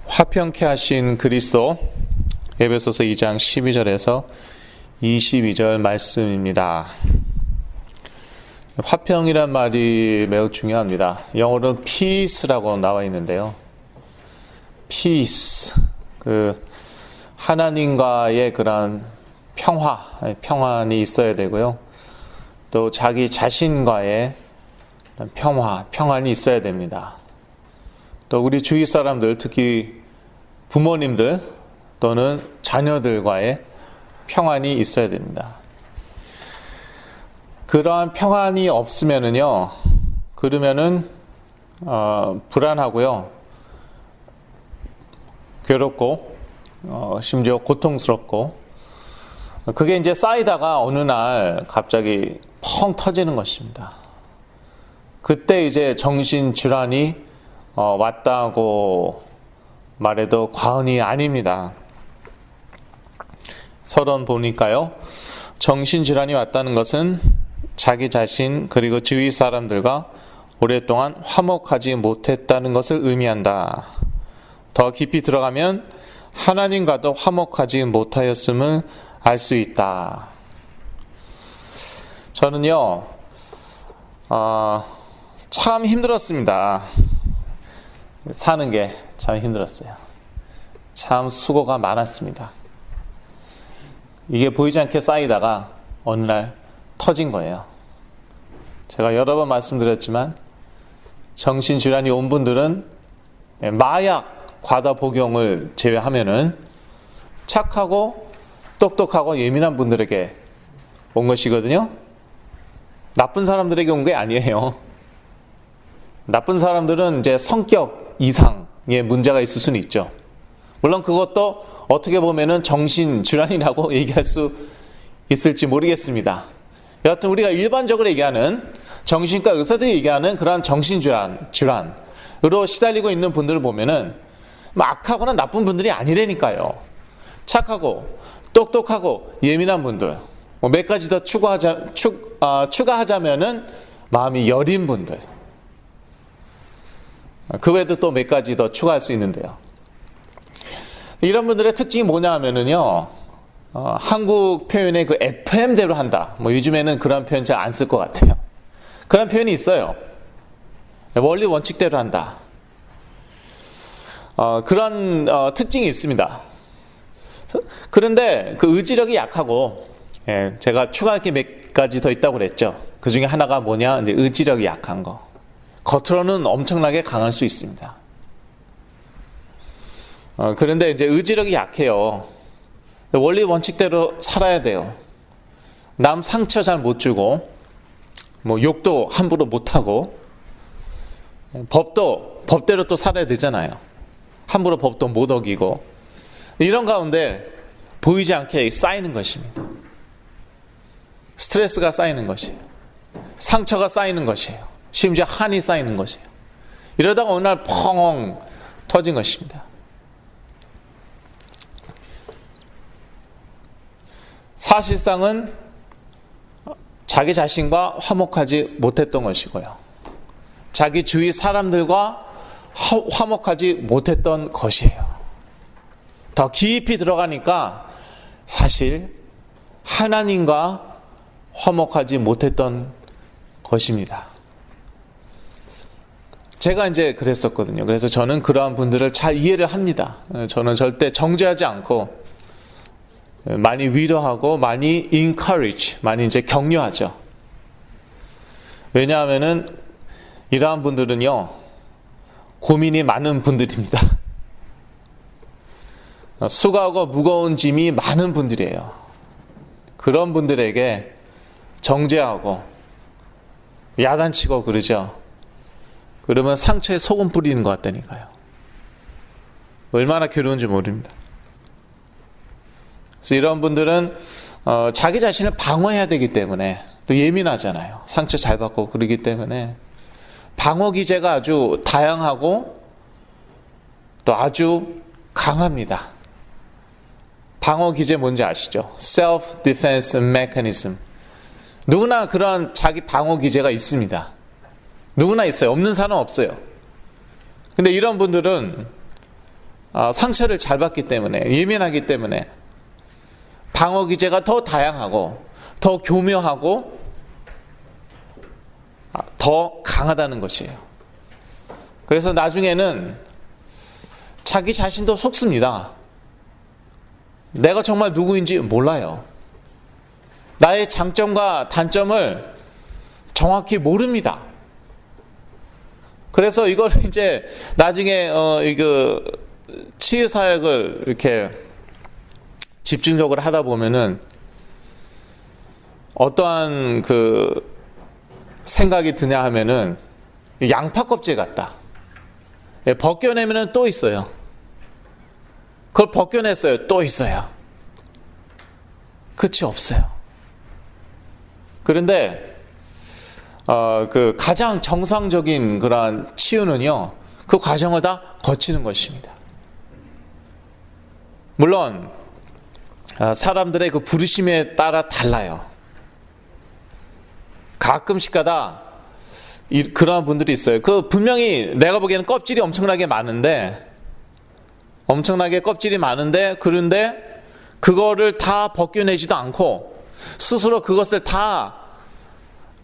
화평케 하신 그리스도, 에베소서 2장 12절에서 22절 말씀입니다. 화평이란 말이 매우 중요합니다. 영어로는 peace라고 나와 있는데요. peace, 하나님과의 그런 평안이 있어야 되고요. 또 자기 자신과의 평안이 있어야 됩니다. 또 우리 주위 사람들, 특히 부모님들 또는 자녀들과의 평안이 있어야 됩니다. 그러한 평안이 없으면은요, 그러면은 불안하고요, 괴롭고, 심지어 고통스럽고, 그게 이제 쌓이다가 어느 날 갑자기 펑 터지는 것입니다. 그때 이제 정신질환이 왔다고 말해도 과언이 아닙니다. 서론 보니까요, 정신질환이 왔다는 것은 자기 자신 그리고 주위 사람들과 오랫동안 화목하지 못했다는 것을 의미한다. 더 깊이 들어가면 하나님과도 화목하지 못하였음을 알 수 있다. 저는요, 참 힘들었습니다. 사는 게 참 힘들었어요. 참 수고가 많았습니다. 이게 보이지 않게 쌓이다가 어느 날 터진 거예요. 제가 여러 번 말씀드렸지만 정신질환이 온 분들은 마약 과다 복용을 제외하면은 착하고 똑똑하고 예민한 분들에게 온 것이거든요. 나쁜 사람들에게 온 게 아니에요. 나쁜 사람들은 이제 성격 이상의 문제가 있을 수는 있죠. 물론 그것도 어떻게 보면은 정신질환이라고 얘기할 수 있을지 모르겠습니다. 여하튼 우리가 일반적으로 얘기하는 정신과 의사들이 얘기하는 그러한 정신질환으로 시달리고 있는 분들을 보면은 악하거나 나쁜 분들이 아니라니까요. 착하고 똑똑하고 예민한 분들, 몇 가지 더 추가하자면은 마음이 여린 분들, 그 외에도 또 몇 가지 더 추가할 수 있는데요. 이런 분들의 특징이 뭐냐 하면은요, 한국 표현의 그 FM대로 한다. 요즘에는 그런 표현 잘 안 쓸 것 같아요. 그런 표현이 있어요. 원리 원칙대로 한다. 그런 특징이 있습니다. 그런데 그 의지력이 약하고, 제가 추가할 게 몇 가지 더 있다고 그랬죠. 그 중에 하나가 뭐냐, 이제 의지력이 약한 거. 겉으로는 엄청나게 강할 수 있습니다. 그런데 이제 의지력이 약해요. 원리 원칙대로 살아야 돼요. 남 상처 잘 못 주고, 욕도 함부로 못 하고, 법대로 또 살아야 되잖아요. 함부로 법도 못 어기고, 이런 가운데 보이지 않게 쌓이는 것입니다. 스트레스가 쌓이는 것이에요. 상처가 쌓이는 것이에요. 심지어 한이 쌓이는 것이에요. 이러다가 어느 날 펑 터진 것입니다. 사실상은 자기 자신과 화목하지 못했던 것이고요. 자기 주위 사람들과 화목하지 못했던 것이에요. 더 깊이 들어가니까 사실 하나님과 화목하지 못했던 것입니다. 제가 이제 그랬었거든요. 그래서 저는 그러한 분들을 잘 이해를 합니다. 저는 절대 정죄하지 않고 많이 위로하고 많이 encourage, 많이 이제 격려하죠. 왜냐하면은 이러한 분들은요, 고민이 많은 분들입니다. 수고하고 무거운 짐이 많은 분들이에요. 그런 분들에게 정죄하고 야단치고 그러죠. 그러면 상처에 소금 뿌리는 것 같다니까요. 얼마나 괴로운지 모릅니다. 그래서 이런 분들은 자기 자신을 방어해야 되기 때문에, 또 예민하잖아요. 상처 잘 받고 그러기 때문에 방어 기제가 아주 다양하고 또 아주 강합니다. 방어 기제 뭔지 아시죠? Self-defense mechanism. 누구나 그런 자기 방어 기제가 있습니다. 누구나 있어요. 없는 사람 없어요. 근데 이런 분들은 상처를 잘 받기 때문에, 예민하기 때문에 방어 기제가 더 다양하고 더 교묘하고 더 강하다는 것이에요. 그래서 나중에는 자기 자신도 속습니다. 내가 정말 누구인지 몰라요. 나의 장점과 단점을 정확히 모릅니다. 그래서 이걸 이제 나중에 치유 사역을 이렇게 집중적으로 하다 보면은 어떠한 생각이 드냐 하면은 양파 껍질 같다. 벗겨내면은 또 있어요. 그걸 벗겨냈어요. 또 있어요. 끝이 없어요. 그런데 가장 정상적인 그러한 치유는요, 그 과정을 다 거치는 것입니다. 물론 사람들의 그 부르심에 따라 달라요. 가끔씩 가다 그런 분들이 있어요. 분명히 내가 보기에는 껍질이 엄청나게 많은데 그런데 그거를 다 벗겨내지도 않고 스스로 그것을 다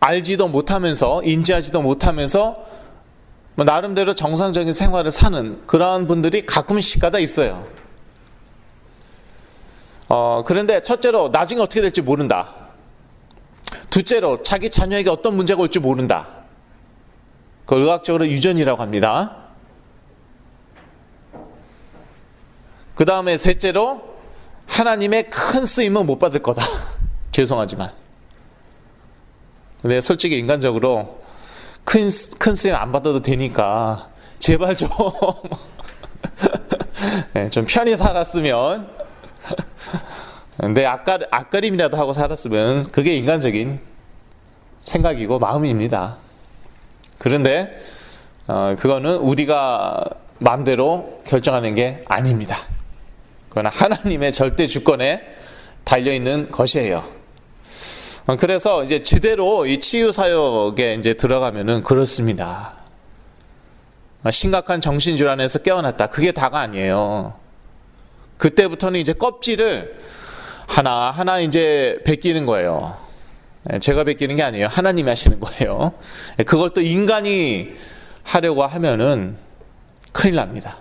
알지도 못하면서, 인지하지도 못하면서 나름대로 정상적인 생활을 사는 그런 분들이 가끔씩 가다 있어요. 그런데 첫째로 나중에 어떻게 될지 모른다. 둘째로 자기 자녀에게 어떤 문제가 올지 모른다. 그걸 의학적으로 유전이라고 합니다. 그 다음에 셋째로 하나님의 큰 쓰임은 못 받을 거다. 죄송하지만. 근데 솔직히 인간적으로 큰 쓰임 안 받아도 되니까 제발 좀 좀 편히 살았으면, 내 앞가림이라도 하고 살았으면, 그게 인간적인 생각이고 마음입니다. 그런데 그거는 우리가 마음대로 결정하는 게 아닙니다. 그건 하나님의 절대 주권에 달려있는 것이에요. 그래서 이제 제대로 이 치유 사역에 이제 들어가면은 그렇습니다. 심각한 정신질환에서 깨어났다. 그게 다가 아니에요. 그때부터는 이제 껍질을 하나하나 이제 벗기는 거예요. 제가 벗기는 게 아니에요. 하나님이 하시는 거예요. 그걸 또 인간이 하려고 하면은 큰일 납니다.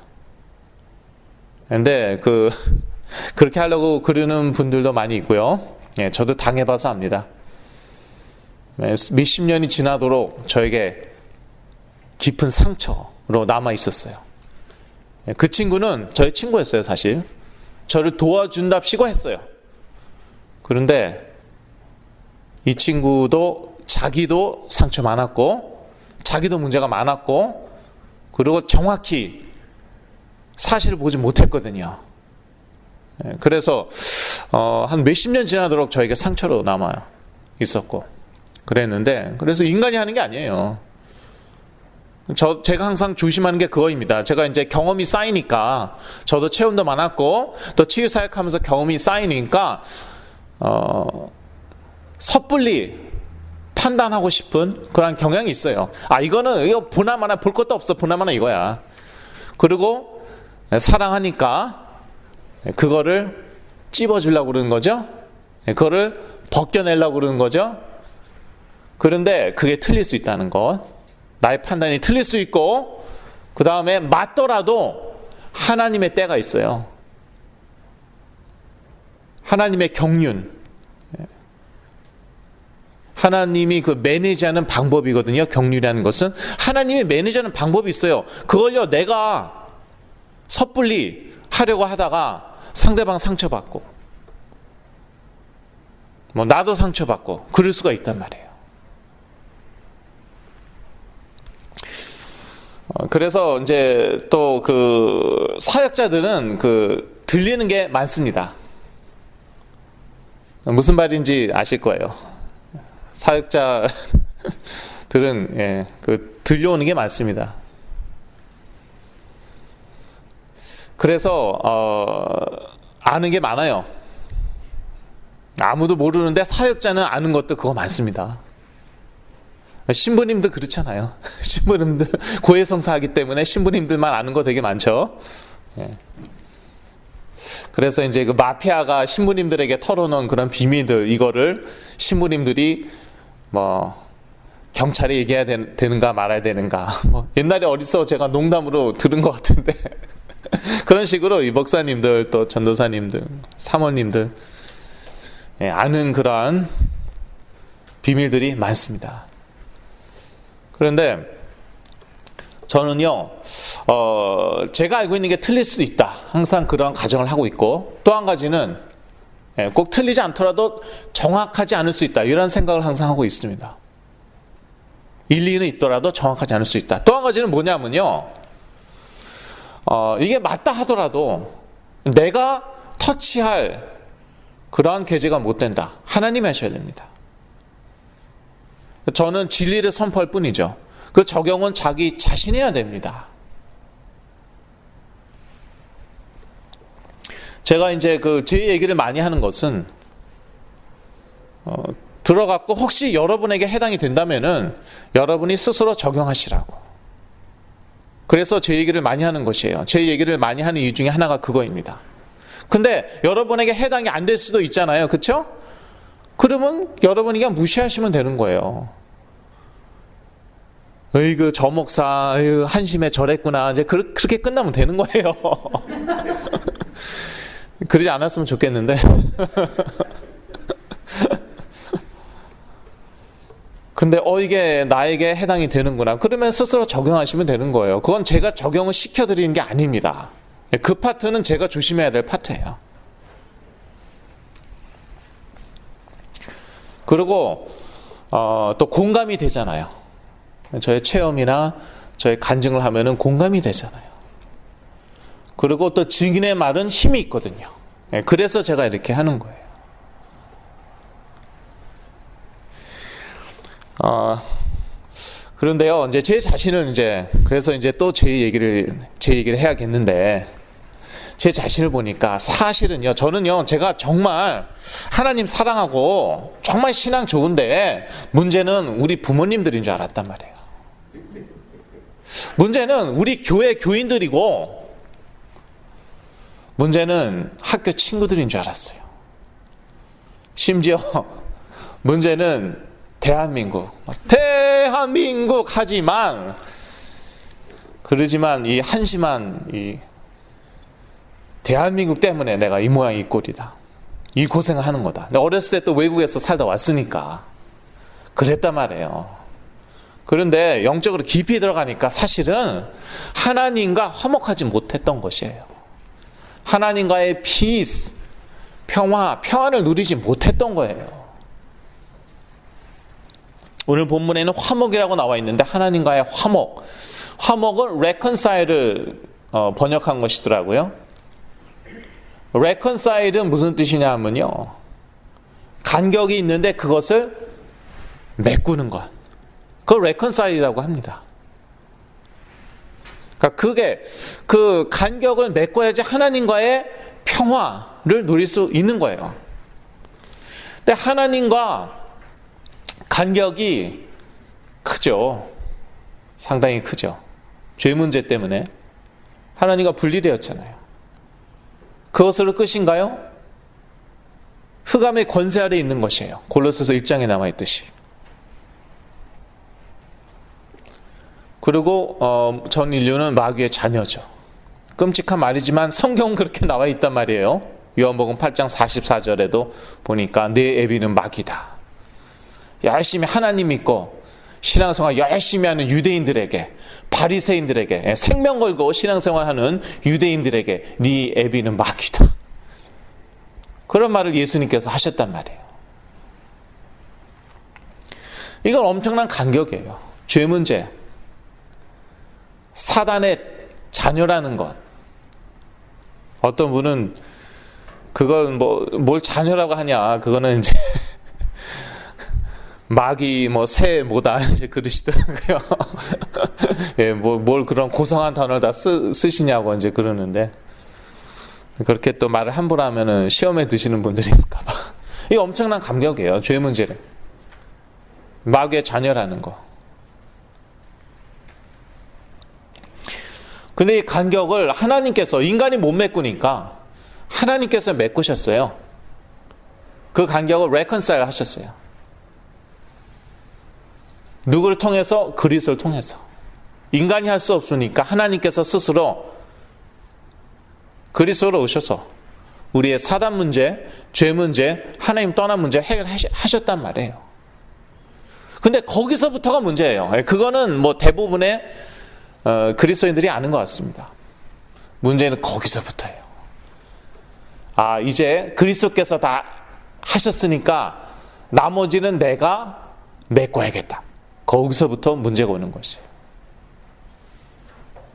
근데 그렇게 하려고 그러는 분들도 많이 있고요. 저도 당해봐서 압니다. 몇십 년이 지나도록 저에게 깊은 상처로 남아 있었어요. 그 친구는 저의 친구였어요, 사실. 저를 도와준답시고 했어요. 그런데 이 친구도 자기도 상처 많았고, 자기도 문제가 많았고, 그리고 정확히 사실을 보지 못했거든요. 그래서 한 몇십 년 지나도록 저에게 상처로 남아 있었고 그랬는데, 그래서 인간이 하는 게 아니에요. 제가 항상 조심하는 게 그거입니다. 제가 이제 경험이 쌓이니까, 저도 체험도 많았고 또 치유 사역하면서 경험이 쌓이니까 섣불리 판단하고 싶은 그런 경향이 있어요. 이거 보나마나 볼 것도 없어. 보나마나 이거야. 그리고 사랑하니까 그거를 찝어주려고 그러는 거죠. 그거를 벗겨내려고 그러는 거죠. 그런데 그게 틀릴 수 있다는 것, 나의 판단이 틀릴 수 있고, 그 다음에 맞더라도 하나님의 때가 있어요. 하나님의 경륜, 하나님이 매니지하는 방법이거든요. 경륜이라는 것은 하나님이 매니지하는 방법이 있어요. 그걸요, 내가 섣불리 하려고 하다가 상대방 상처받고, 나도 상처받고 그럴 수가 있단 말이에요. 그래서 이제 또 사역자들은 들리는 게 많습니다. 무슨 말인지 아실 거예요. 사역자들은 들려오는 게 많습니다. 그래서 아는 게 많아요. 아무도 모르는데 사역자는 아는 것도 그거 많습니다. 신부님도 그렇잖아요. 신부님들 고해성사하기 때문에 신부님들만 아는 거 되게 많죠. 예. 그래서 이제 그 마피아가 신부님들에게 털어놓은 그런 비밀들, 이거를 신부님들이 뭐 경찰에 얘기해야 되는가 말아야 되는가, 뭐 옛날에 어디서 제가 농담으로 들은 것 같은데 그런 식으로 이 목사님들, 또 전도사님들, 사모님들, 예, 아는 그러한 비밀들이 많습니다. 그런데 저는요, 제가 알고 있는 게 틀릴 수도 있다, 항상 그런 가정을 하고 있고, 또 한 가지는 꼭 틀리지 않더라도 정확하지 않을 수 있다, 이런 생각을 항상 하고 있습니다. 일리는 있더라도 정확하지 않을 수 있다. 또 한 가지는 뭐냐면요, 이게 맞다 하더라도 내가 터치할 그러한 계제가 못 된다. 하나님이 하셔야 됩니다. 저는 진리를 선포할 뿐이죠. 그 적용은 자기 자신이 해야 됩니다. 제가 이제 제 얘기를 많이 하는 것은, 들어갔고 혹시 여러분에게 해당이 된다면은 여러분이 스스로 적용하시라고. 그래서 제 얘기를 많이 하는 것이에요. 제 얘기를 많이 하는 이유 중에 하나가 그거입니다. 근데 여러분에게 해당이 안 될 수도 있잖아요. 그렇죠? 그러면 여러분이 그냥 무시하시면 되는 거예요. 으이그 저 목사 한심해 저랬구나, 이제 그렇게 끝나면 되는 거예요. 그러지 않았으면 좋겠는데 근데 이게 나에게 해당이 되는구나, 그러면 스스로 적용하시면 되는 거예요. 그건 제가 적용을 시켜드리는 게 아닙니다. 그 파트는 제가 조심해야 될 파트예요. 그리고 또 공감이 되잖아요. 저의 체험이나 저의 간증을 하면은 공감이 되잖아요. 그리고 또 증인의 말은 힘이 있거든요. 그래서 제가 이렇게 하는 거예요. 그런데요, 이제 제 자신을 그래서 또 제 얘기를 해야겠는데, 제 자신을 보니까 사실은요, 저는요, 제가 정말 하나님 사랑하고 정말 신앙 좋은데 문제는 우리 부모님들인 줄 알았단 말이에요. 문제는 우리 교회 교인들이고 문제는 학교 친구들인 줄 알았어요. 심지어 문제는 대한민국 하지만, 그러지만 이 한심한 이 대한민국 때문에 내가 이 모양 이 꼴이다, 이 고생을 하는 거다. 어렸을 때 또 외국에서 살다 왔으니까 그랬단 말이에요. 그런데 영적으로 깊이 들어가니까 사실은 하나님과 화목하지 못했던 것이에요. 하나님과의 피스, 평안을 누리지 못했던 거예요. 오늘 본문에는 화목이라고 나와 있는데, 하나님과의 화목은 reconcile을 번역한 것이더라고요. reconcile은 무슨 뜻이냐 하면요, 간격이 있는데 그것을 메꾸는 것, 그걸 reconcile이라고 합니다. 그러니까 그게 그 간격을 메꿔야지 하나님과의 평화를 누릴 수 있는 거예요. 근데 하나님과 간격이 크죠. 상당히 크죠. 죄 문제 때문에 하나님과 분리되었잖아요. 그것으로 끝인가요? 흑암의 권세 아래 있는 것이에요. 골로새서 1장에 나와 있듯이. 그리고 전 인류는 마귀의 자녀죠. 끔찍한 말이지만 성경은 그렇게 나와 있단 말이에요. 요한복음 8장 44절에도 보니까 내 애비는 마귀다. 열심히 하나님 믿고 신앙생활 열심히 하는 유대인들에게, 바리새인들에게, 생명 걸고 신앙생활하는 유대인들에게 네 애비는 마귀다, 그런 말을 예수님께서 하셨단 말이에요. 이건 엄청난 간격이에요. 죄 문제, 사단의 자녀라는 것. 어떤 분은 그건 뭘 자녀라고 하냐, 그거는 이제 마귀 새 뭐다 이제 그러시더라고요. 예, 뭘 그런 고상한 단어를 다 쓰시냐고 이제 그러는데, 그렇게 또 말을 함부로 하면은 시험에 드시는 분들이 있을까봐. 이게 엄청난 감격이에요. 죄 문제를, 마귀의 자녀라는 거. 근데 이 간격을 하나님께서, 인간이 못 메꾸니까 하나님께서 메꾸셨어요. 그 간격을 reconcile 하셨어요. 누구를 통해서? 그리스도를 통해서. 인간이 할 수 없으니까 하나님께서 스스로 그리스도로 오셔서 우리의 사단 문제, 죄 문제, 하나님 떠난 문제 해결하셨단 말이에요. 근데 거기서부터가 문제예요. 그거는 뭐 대부분의 그리스도인들이 아는 것 같습니다. 문제는 거기서부터예요. 아, 이제 그리스도께서 다 하셨으니까 나머지는 내가 메꿔야겠다. 거기서부터 문제가 오는 것이에요.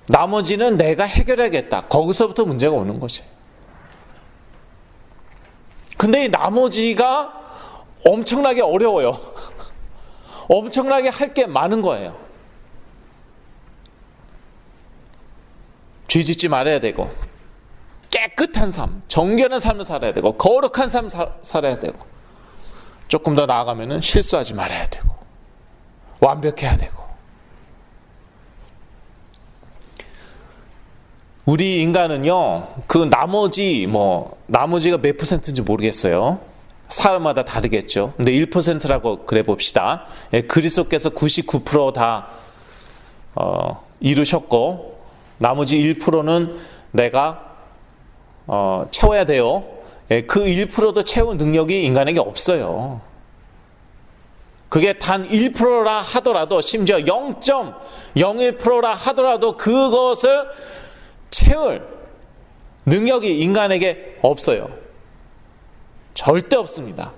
나머지는 내가 해결해야겠다. 거기서부터 문제가 오는 것이에요. 근데 이 나머지가 엄청나게 어려워요. 엄청나게 할 게 많은 거예요. 죄 짓지 말아야 되고, 깨끗한 삶, 정결한 삶을 살아야 되고, 거룩한 삶을 살아야 되고, 조금 더 나아가면은 실수하지 말아야 되고, 완벽해야 되고. 우리 인간은요, 그 나머지가 몇 %인지 모르겠어요. 사람마다 다르겠죠. 근데 1%라고 그래 봅시다. 예, 그리스도께서 99% 다 이루셨고, 나머지 1%는 내가 채워야 돼요. 예, 그 1%도 채울 능력이 인간에게 없어요. 그게 단 1%라 하더라도, 심지어 0.01%라 하더라도 그것을 채울 능력이 인간에게 없어요. 절대 없습니다.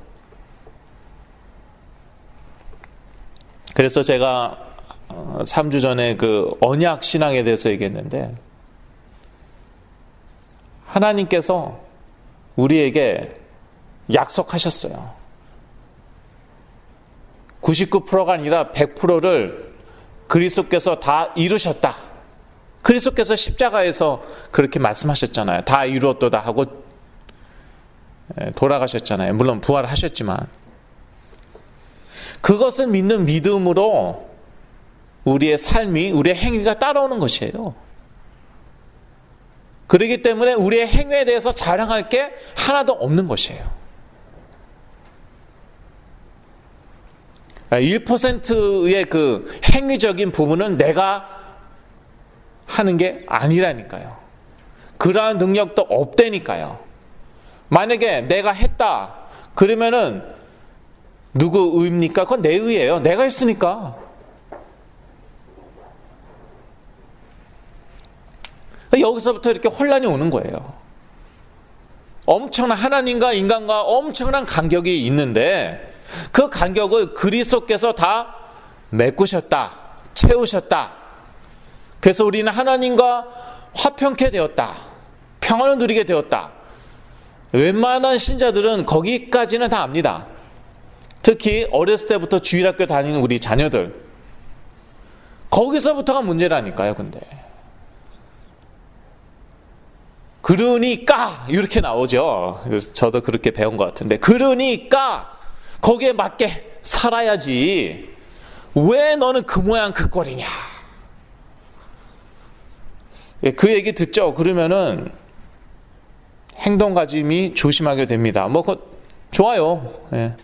그래서 제가 3주 전에 그 언약 신앙에 대해서 얘기했는데, 하나님께서 우리에게 약속하셨어요. 99%가 아니라 100%를 그리스도께서 다 이루셨다. 그리스도께서 십자가에서 그렇게 말씀하셨잖아요. 다 이루었도다 하고 돌아가셨잖아요. 물론 부활하셨지만, 그것을 믿는 믿음으로 우리의 삶이, 우리의 행위가 따라오는 것이에요. 그렇기 때문에 우리의 행위에 대해서 자랑할 게 하나도 없는 것이에요. 1%의 그 행위적인 부분은 내가 하는 게 아니라니까요. 그러한 능력도 없다니까요. 만약에 내가 했다 그러면은 누구 의입니까? 그건 내 의예요. 내가 했으니까. 여기서부터 이렇게 혼란이 오는 거예요. 엄청난, 하나님과 인간과 엄청난 간격이 있는데, 그 간격을 그리스도께서 다 메꾸셨다, 채우셨다. 그래서 우리는 하나님과 화평케 되었다, 평안을 누리게 되었다. 웬만한 신자들은 거기까지는 다 압니다. 특히 어렸을 때부터 주일학교 다니는 우리 자녀들, 거기서부터가 문제라니까요. 근데 그러니까 이렇게 나오죠. 그래서 저도 그렇게 배운 것 같은데, 그러니까 거기에 맞게 살아야지. 왜 너는 그 모양 그 꼴이냐. 그 얘기 듣죠. 그러면은 행동가짐이 조심하게 됩니다. 뭐 그거 좋아요. 예.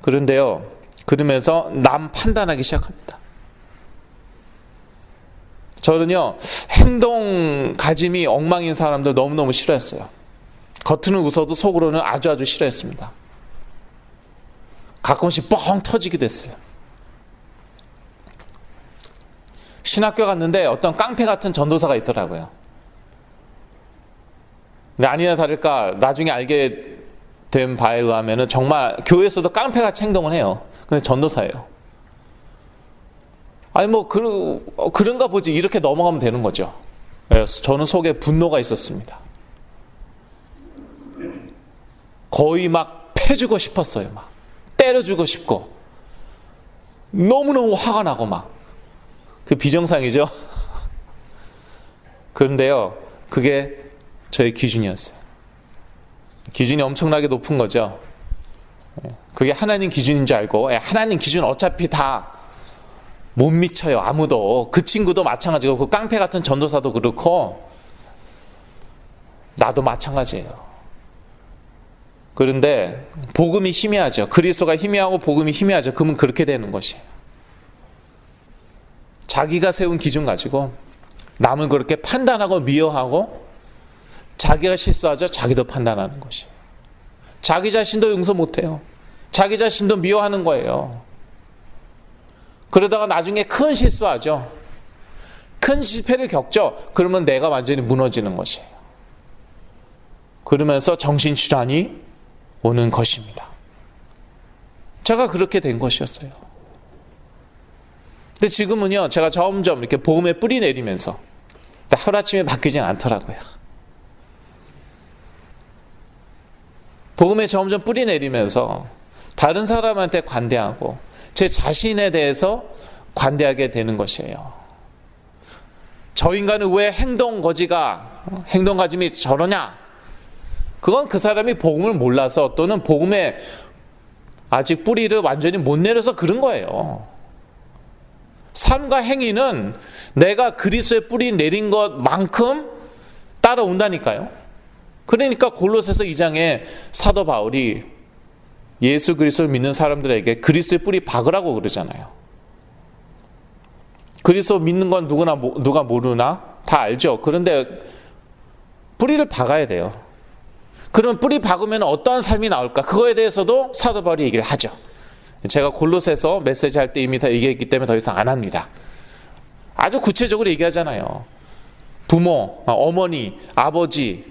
그런데요, 그러면서 남 판단하기 시작합니다. 저는요, 행동가짐이 엉망인 사람들 너무너무 싫어했어요. 겉으로는 웃어도 속으로는 아주 싫어했습니다. 가끔씩 뻥 터지기도 했어요. 신학교 갔는데 어떤 깡패 같은 전도사가 있더라고요. 근데 아니나 다를까 나중에 알게 된 바에 의하면 정말 교회에서도 깡패같이 행동을 해요. 근데 전도사예요. 아니 뭐 그런가 보지, 이렇게 넘어가면 되는 거죠. 그래서 저는 속에 분노가 있었습니다. 거의 막 패주고 싶었어요. 막 때려주고 싶고, 너무너무 화가 나고 막. 그 비정상이죠. 그런데요, 그게 저의 기준이었어요. 기준이 엄청나게 높은 거죠. 그게 하나님 기준인 줄 알고, 하나님 기준 어차피 다 못 미쳐요. 아무도. 그 친구도 마찬가지고 그 깡패 같은 전도사도 그렇고 나도 마찬가지예요. 그런데 복음이 희미하죠. 그리스도가 희미하고 복음이 희미하죠. 그러면 그렇게 되는 것이에요. 자기가 세운 기준 가지고 남을 그렇게 판단하고 미워하고 자기가 실수하죠. 자기도 판단하는 것이에요. 자기 자신도 용서 못해요. 자기 자신도 미워하는 거예요. 그러다가 나중에 큰 실수하죠. 큰 실패를 겪죠. 그러면 내가 완전히 무너지는 것이에요. 그러면서 정신질환이 오는 것입니다. 제가 그렇게 된 것이었어요. 근데 지금은요, 제가 점점 이렇게 복음에 뿌리 내리면서 하루아침에 바뀌진 않더라고요. 복음에 점점 뿌리 내리면서 다른 사람한테 관대하고 제 자신에 대해서 관대하게 되는 것이에요. 저 인간은 왜 행동가짐이 저러냐? 그건 그 사람이 복음을 몰라서 또는 복음에 아직 뿌리를 완전히 못 내려서 그런 거예요. 삶과 행위는 내가 그리스도의 뿌리 내린 것만큼 따라온다니까요. 그러니까 골로새서 2장에 사도 바울이 예수 그리스도를 믿는 사람들에게 그리스도의 뿌리 박으라고 그러잖아요. 그리스도 믿는 건 누가 모르나? 다 알죠. 그런데 뿌리를 박아야 돼요. 그러면 뿌리 박으면 어떠한 삶이 나올까? 그거에 대해서도 사도 바울이 얘기를 하죠. 제가 골로새서 메시지 할 때 이미 다 얘기했기 때문에 더 이상 안 합니다. 아주 구체적으로 얘기하잖아요. 부모, 어머니, 아버지,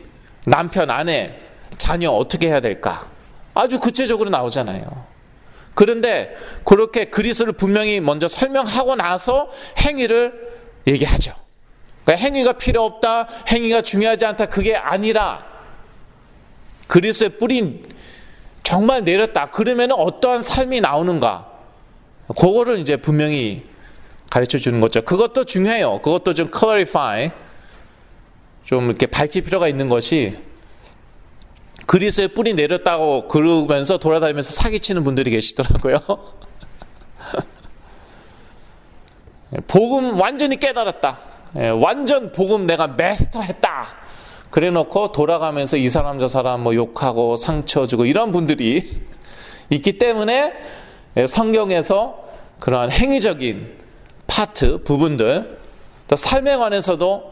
남편, 아내, 자녀 어떻게 해야 될까? 아주 구체적으로 나오잖아요. 그런데 그렇게 그리스도를 분명히 먼저 설명하고 나서 행위를 얘기하죠. 그러니까 행위가 필요 없다, 행위가 중요하지 않다, 그게 아니라 그리스도의 뿌리 정말 내렸다. 그러면 어떠한 삶이 나오는가? 그거를 이제 분명히 가르쳐 주는 거죠. 그것도 중요해요. 그것도 좀 clarify, 좀 이렇게 밝힐 필요가 있는 것이 그리스도의 뿌리 내렸다고 그러면서 돌아다니면서 사기치는 분들이 계시더라고요. 복음 완전히 깨달았다. 완전 복음 내가 마스터했다. 그래 놓고 돌아가면서 이 사람 저 사람 뭐 욕하고 상처 주고 이런 분들이 있기 때문에 성경에서 그러한 행위적인 파트, 부분들, 또 삶에 관해서도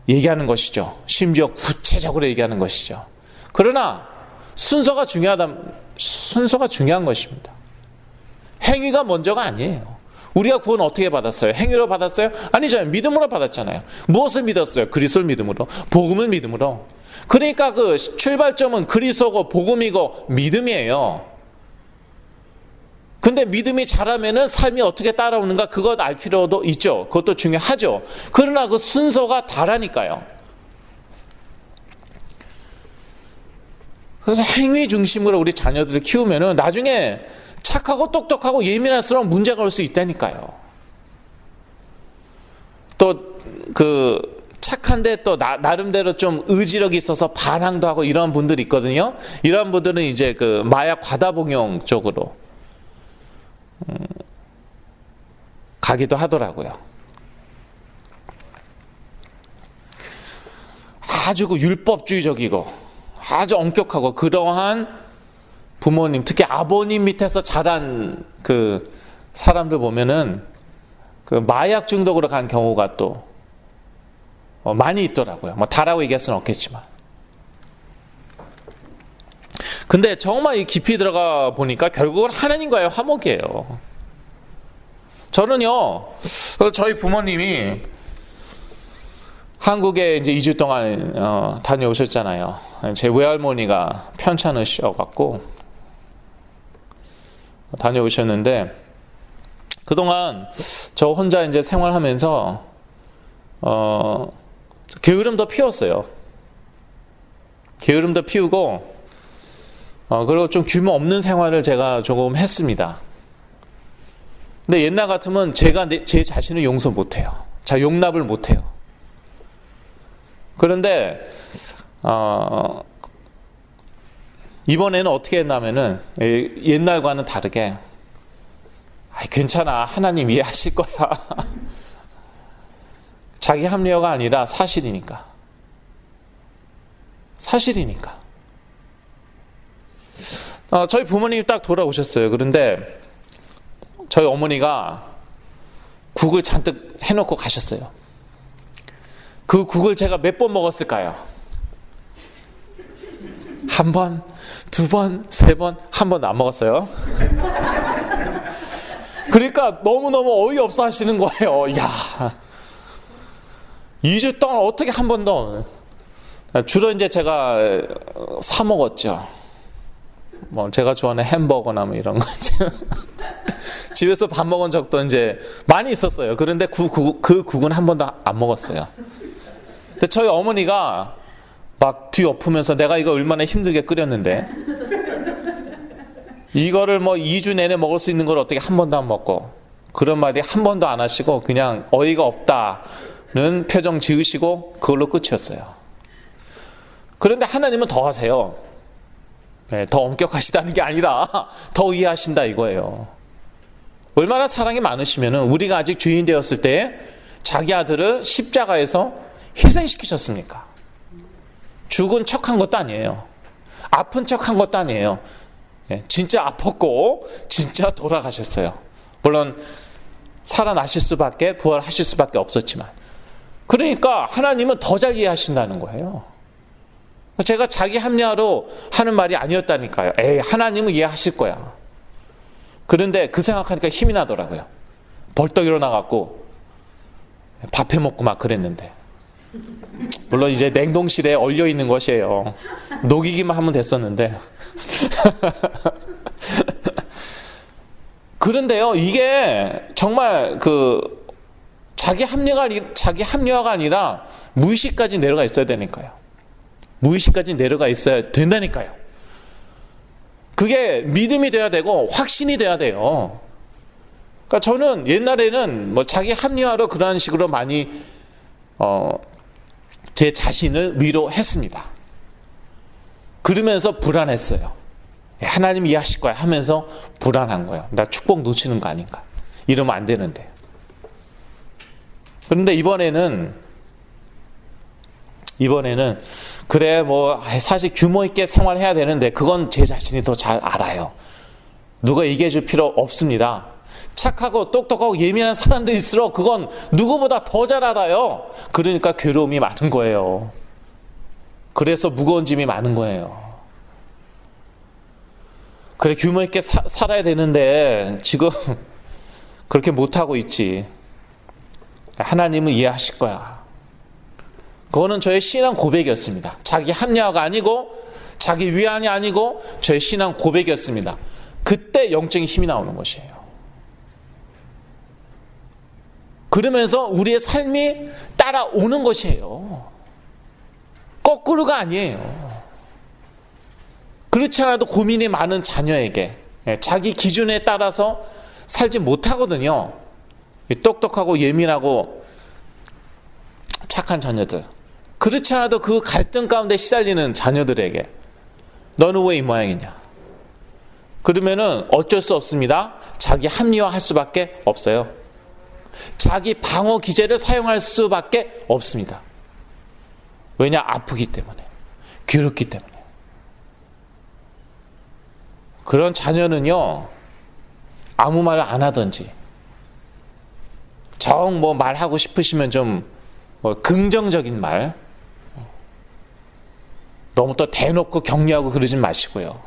얘기하는 것이죠. 심지어 구체적으로 얘기하는 것이죠. 그러나 순서가 중요한 것입니다. 행위가 먼저가 아니에요. 우리가 구원 어떻게 받았어요? 행위로 받았어요? 아니죠. 믿음으로 받았잖아요. 무엇을 믿었어요? 그리스도를 믿음으로, 복음을 믿음으로. 그러니까 그 출발점은 그리스도고 복음이고 믿음이에요. 근데 믿음이 자라면은 삶이 어떻게 따라오는가 그것 알 필요도 있죠. 그것도 중요하죠. 그러나 그 순서가 다라니까요. 그래서 행위 중심으로 우리 자녀들을 키우면은 나중에 착하고 똑똑하고 예민할수록 문제가 올 수 있다니까요. 또 그 착한데 또 나름대로 좀 의지력이 있어서 반항도 하고 이런 분들이 있거든요. 이런 분들은 이제 그 마약 과다복용 쪽으로 가기도 하더라고요. 아주 그 율법주의적이고 아주 엄격하고 그러한 부모님, 특히 아버님 밑에서 자란 그 사람들 보면은 그 마약 중독으로 간 경우가 또 많이 있더라고요. 뭐 다라고 얘기할 수는 없겠지만. 근데 정말 이 깊이 들어가 보니까 결국은 하나님과의 화목이에요. 저는요, 저희 부모님이 한국에 이제 2주 동안 다녀오셨잖아요. 제 외할머니가 편찮으셔갖고 다녀오셨는데 그동안 저 혼자 이제 생활하면서 게으름도 피웠어요. 게으름도 피우고 그리고 좀 규모 없는 생활을 제가 조금 했습니다. 근데 옛날 같으면 제가 제 자신을 용서 못해요. 자, 용납을 못해요. 그런데 이번에는 어떻게 했냐면은 옛날과는 다르게 괜찮아. 하나님 이해하실 거야. 자기 합리화가 아니라 사실이니까. 사실이니까. 저희 부모님이 딱 돌아오셨어요. 그런데 저희 어머니가 국을 잔뜩 해놓고 가셨어요. 그 국을 제가 몇 번 먹었을까요? 한 번, 두 번, 세 번, 한 번도 안 먹었어요. 그러니까 너무너무 어이없어 하시는 거예요. 야, 2주 동안 어떻게 한 번도. 주로 이제 제가 사 먹었죠. 뭐 제가 좋아하는 햄버거나 뭐 이런 거. 집에서 밥 먹은 적도 이제 많이 있었어요. 그런데 그 국은 한 번도 안 먹었어요. 근데 저희 어머니가 막 뒤엎으면서 내가 이거 얼마나 힘들게 끓였는데 이거를 뭐 2주 내내 먹을 수 있는 걸 어떻게 한 번도 안 먹고, 그런 말이 한 번도 안 하시고 그냥 어이가 없다는 표정 지으시고 그걸로 끝이었어요. 그런데 하나님은 더 하세요. 네, 더 엄격하시다는 게 아니라 더 이해하신다 이거예요. 얼마나 사랑이 많으시면 우리가 아직 죄인 되었을 때 자기 아들을 십자가에서 희생시키셨습니까? 죽은 척한 것도 아니에요. 아픈 척한 것도 아니에요. 진짜 아팠고 진짜 돌아가셨어요. 물론 살아나실 수밖에, 부활하실 수밖에 없었지만, 그러니까 하나님은 더 잘 이해하신다는 거예요. 제가 자기 합리화로 하는 말이 아니었다니까요. 에이, 하나님은 이해하실 거야. 그런데 그 생각하니까 힘이 나더라고요. 벌떡 일어나갖고 밥 해먹고 막 그랬는데, 물론 이제 냉동실에 얼려 있는 것이에요. 녹이기만 하면 됐었는데. 그런데요, 이게 정말 자기 합리화가 아니라 무의식까지 내려가 있어야 되니까요. 무의식까지 내려가 있어야 된다니까요. 그게 믿음이 돼야 되고 확신이 돼야 돼요. 그러니까 저는 옛날에는 뭐 자기 합리화로 그런 식으로 많이 제 자신을 위로했습니다. 그러면서 불안했어요. 하나님 이해하실 거야 하면서 불안한 거예요. 나 축복 놓치는 거 아닌가, 이러면 안 되는데. 그런데 이번에는 그래 뭐 사실 규모 있게 생활해야 되는데 그건 제 자신이 더 잘 알아요. 누가 얘기해 줄 필요 없습니다. 착하고 똑똑하고 예민한 사람들일수록 그건 누구보다 더 잘 알아요. 그러니까 괴로움이 많은 거예요. 그래서 무거운 짐이 많은 거예요. 그래 규모 있게 살아야 되는데 지금 그렇게 못하고 있지. 하나님은 이해하실 거야. 그거는 저의 신앙 고백이었습니다. 자기 합리화가 아니고 자기 위안이 아니고 저의 신앙 고백이었습니다. 그때 영적인 힘이 나오는 것이에요. 그러면서 우리의 삶이 따라오는 것이에요. 거꾸로가 아니에요. 그렇지 않아도 고민이 많은 자녀에게 자기 기준에 따라서 살지 못하거든요. 똑똑하고 예민하고 착한 자녀들, 그렇지 않아도 그 갈등 가운데 시달리는 자녀들에게 너는 왜 이 모양이냐? 그러면은 어쩔 수 없습니다. 자기 합리화할 수밖에 없어요. 자기 방어 기제를 사용할 수밖에 없습니다. 왜냐? 아프기 때문에, 괴롭기 때문에. 그런 자녀는요, 아무 말 안 하든지 정 뭐 말하고 싶으시면 좀 뭐 긍정적인 말, 너무 또 대놓고 격려하고 그러진 마시고요.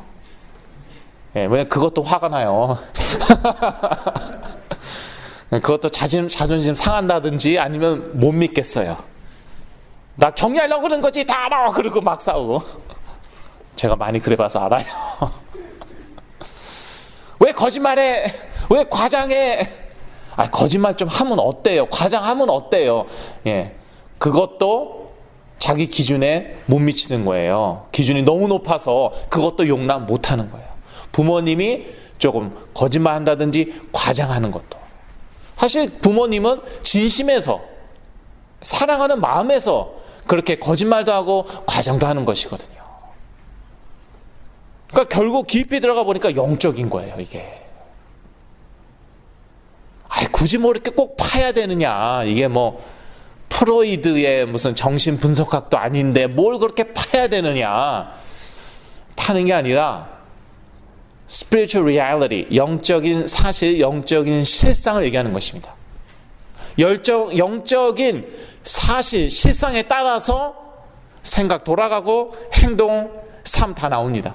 왜 그것도 화가 나요. 그것도 자존심 상한다든지 아니면 못 믿겠어요. 나 격려하려고 그런 거지 다 알아, 그러고 막 싸우고. 제가 많이 그래봐서 알아요. 왜 거짓말해? 왜 과장해? 거짓말 좀 하면 어때요? 과장하면 어때요? 예, 그것도 자기 기준에 못 미치는 거예요. 기준이 너무 높아서 그것도 용납 못하는 거예요. 부모님이 조금 거짓말 한다든지 과장하는 것도. 사실 부모님은 진심에서, 사랑하는 마음에서 그렇게 거짓말도 하고 과장도 하는 것이거든요. 그러니까 결국 깊이 들어가 보니까 영적인 거예요, 이게. 굳이 뭐 이렇게 꼭 파야 되느냐. 이게 뭐 프로이드의 무슨 정신 분석학도 아닌데 뭘 그렇게 파야 되느냐. 파는 게 아니라 spiritual reality, 영적인 사실, 영적인 실상을 얘기하는 것입니다. 영적인 사실, 실상에 따라서 생각 돌아가고 행동, 삶 다 나옵니다.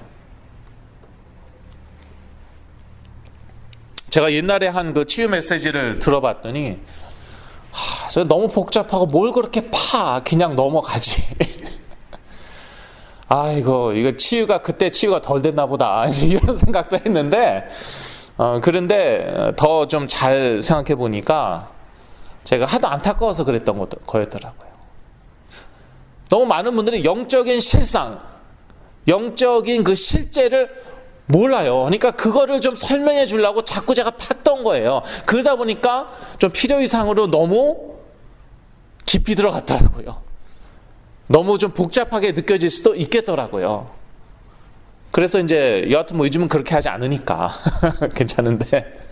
제가 옛날에 한 그 치유 메시지를 들어봤더니 저 너무 복잡하고 뭘 그렇게 파, 그냥 넘어가지. 아이고, 이거 치유가 그때 치유가 덜 됐나 보다 이런 생각도 했는데 그런데 더 좀 잘 생각해 보니까 제가 하도 안타까워서 그랬던 거였더라고요. 너무 많은 분들이 영적인 실상, 영적인 그 실제를 몰라요. 그러니까 그거를 좀 설명해 주려고 자꾸 제가 팠던 거예요. 그러다 보니까 좀 필요 이상으로 너무 깊이 들어갔더라고요. 너무 좀 복잡하게 느껴질 수도 있겠더라고요. 그래서 이제 여하튼 뭐 요즘은 그렇게 하지 않으니까 괜찮은데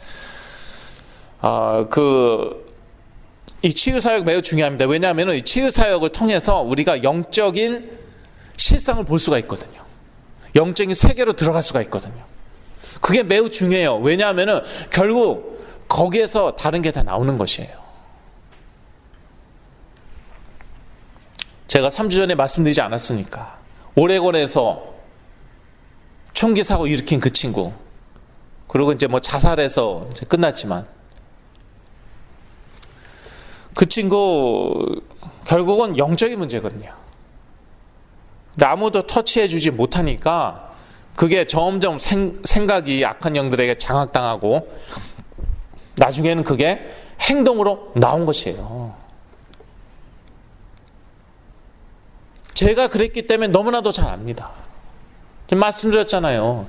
이 치유사역 매우 중요합니다. 왜냐하면 이 치유사역을 통해서 우리가 영적인 실상을 볼 수가 있거든요. 영적인 세계로 들어갈 수가 있거든요. 그게 매우 중요해요. 왜냐하면 결국 거기에서 다른 게 다 나오는 것이에요. 제가 3주 전에 말씀드리지 않았습니까? 오레곤에서 총기 사고 일으킨 그 친구, 그리고 이제 뭐 자살해서 이제 끝났지만 그 친구 결국은 영적인 문제거든요. 근데 아무도 터치해주지 못하니까 그게 점점 생각이 악한 영들에게 장악당하고 나중에는 그게 행동으로 나온 것이에요. 제가 그랬기 때문에 너무나도 잘 압니다. 말씀드렸잖아요.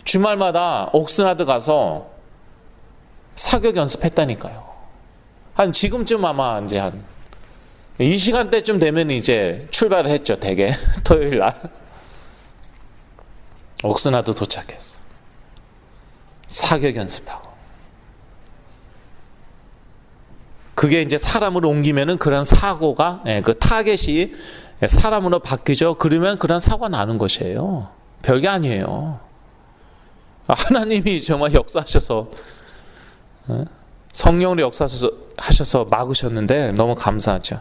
주말마다 옥스나드 가서 사격 연습했다니까요. 한 지금쯤 아마 이제 한 이 시간대쯤 되면 이제 출발을 했죠. 대개 토요일 날 옥스나드 도착했어. 사격 연습하고. 그게 이제 사람으로 옮기면은 그런 사고가, 그 타겟이 사람으로 바뀌죠. 그러면 그런 사고가 나는 것이에요. 별게 아니에요. 하나님이 정말 역사하셔서, 성령으로 역사하셔서 막으셨는데 너무 감사하죠.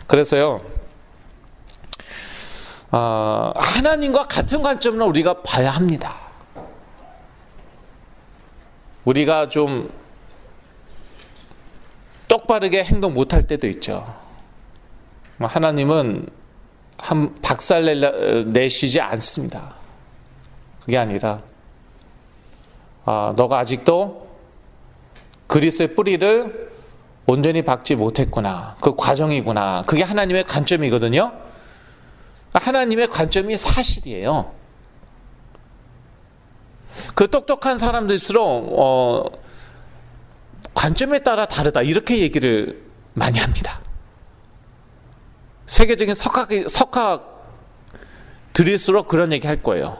그래서요, 하나님과 같은 관점으로 우리가 봐야 합니다. 우리가 좀 똑바르게 행동 못할 때도 있죠. 하나님은 한 박살 내시지 않습니다. 그게 아니라 너가 아직도 그리스도의 뿌리를 온전히 박지 못했구나. 그 과정이구나. 그게 하나님의 관점이거든요. 하나님의 관점이 사실이에요. 그 똑똑한 사람들일수록 관점에 따라 다르다. 이렇게 얘기를 많이 합니다. 세계적인 석학들일수록 그런 얘기 할 거예요.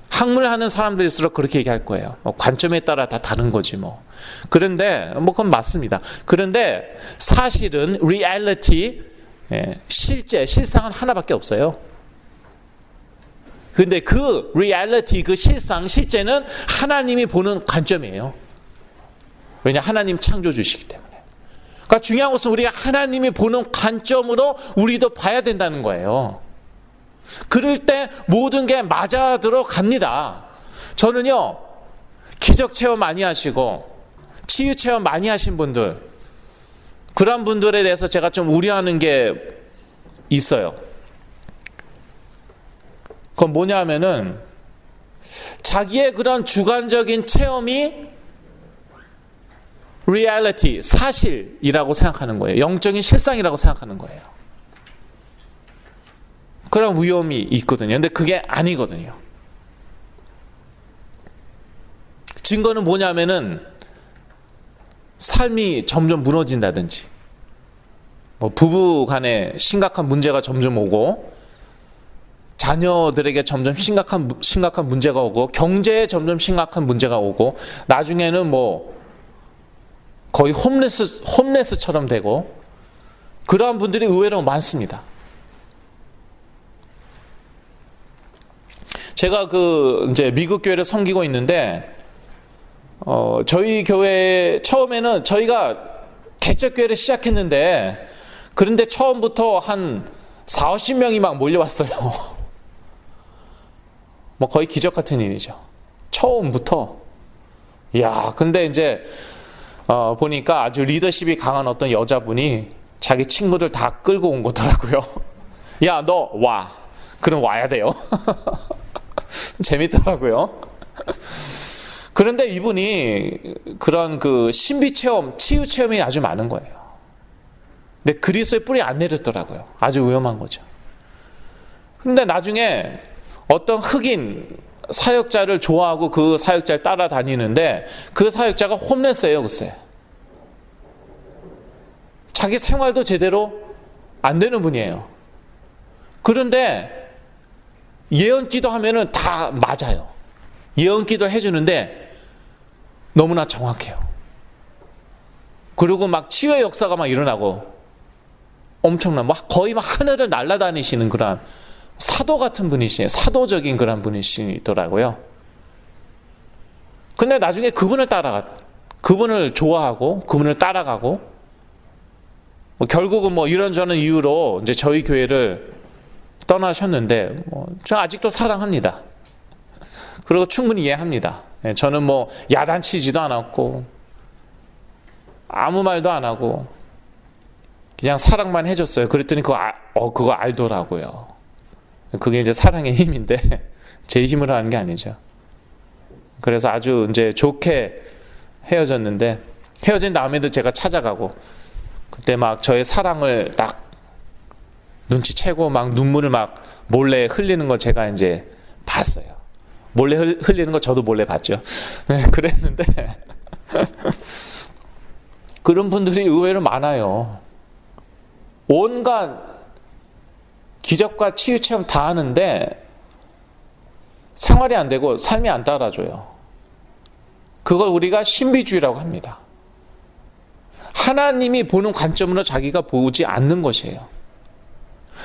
학문하는 사람들일수록 그렇게 얘기할 거예요. 관점에 따라 다 다른 거지 뭐. 그런데 그건 맞습니다. 그런데 사실은 reality, 실상은 하나밖에 없어요. 근데 그 reality, 그 실상, 실제는 하나님이 보는 관점이에요. 왜냐, 하나님 창조주시기 때문에. 그러니까 중요한 것은 우리가 하나님이 보는 관점으로 우리도 봐야 된다는 거예요. 그럴 때 모든 게 맞아 들어갑니다. 저는요, 기적 체험 많이 하시고 치유 체험 많이 하신 분들, 그런 분들에 대해서 제가 좀 우려하는 게 있어요. 그건 뭐냐 하면은 자기의 그런 주관적인 체험이 reality, 사실이라고 생각하는 거예요. 영적인 실상이라고 생각하는 거예요. 그런 위험이 있거든요. 근데 그게 아니거든요. 증거는 뭐냐면은 삶이 점점 무너진다든지, 뭐 부부 간에 심각한 문제가 점점 오고, 자녀들에게 점점 심각한 문제가 오고, 경제에 점점 심각한 문제가 오고, 나중에는 뭐 거의 홈레스처럼 되고 그러한 분들이 의외로 많습니다. 제가 이제 미국 교회를 섬기고 있는데 저희 교회 처음에는 저희가 개척 교회를 시작했는데 그런데 처음부터 한 40~50명이 막 몰려왔어요. 뭐 거의 기적 같은 일이죠. 처음부터. 이야, 근데 이제 보니까 아주 리더십이 강한 어떤 여자분이 자기 친구들 다 끌고 온 거더라고요. 야, 너 와. 그럼 와야 돼요. 재밌더라고요. 그런데 이분이 그런 신비 체험, 치유 체험이 아주 많은 거예요. 근데 그리스도의 뿌리 안 내렸더라고요. 아주 위험한 거죠. 근데 나중에 어떤 흑인 사역자를 좋아하고 그 사역자를 따라다니는데 그 사역자가 홈레스예요, 글쎄. 자기 생활도 제대로 안 되는 분이에요. 그런데 예언 기도하면은 다 맞아요. 예언 기도 해주는데 너무나 정확해요. 그리고 막 치유의 역사가 막 일어나고 엄청난 거의 막 하늘을 날아다니시는 그런 사도 같은 분이시에요. 사도적인 그런 분이시더라고요. 근데 나중에 그분을 좋아하고 그분을 따라가고 결국은 이런저런 이유로 이제 저희 교회를 떠나셨는데 저 아직도 사랑합니다. 그리고 충분히 이해합니다. 저는 야단치지도 않았고 아무 말도 안 하고 그냥 사랑만 해줬어요. 그랬더니 그거 알더라고요. 그게 이제 사랑의 힘인데 제 힘으로 하는 게 아니죠. 그래서 아주 이제 좋게 헤어졌는데 헤어진 다음에도 제가 찾아가고 그때 막 저의 사랑을 딱 눈치채고 막 눈물을 막 몰래 흘리는 걸 제가 이제 봤어요. 몰래 흘리는 거 저도 몰래 봤죠. 네, 그랬는데 그런 분들이 의외로 많아요. 온갖 기적과 치유 체험 다 하는데 생활이 안 되고 삶이 안 따라줘요. 그걸 우리가 신비주의라고 합니다. 하나님이 보는 관점으로 자기가 보지 않는 것이에요.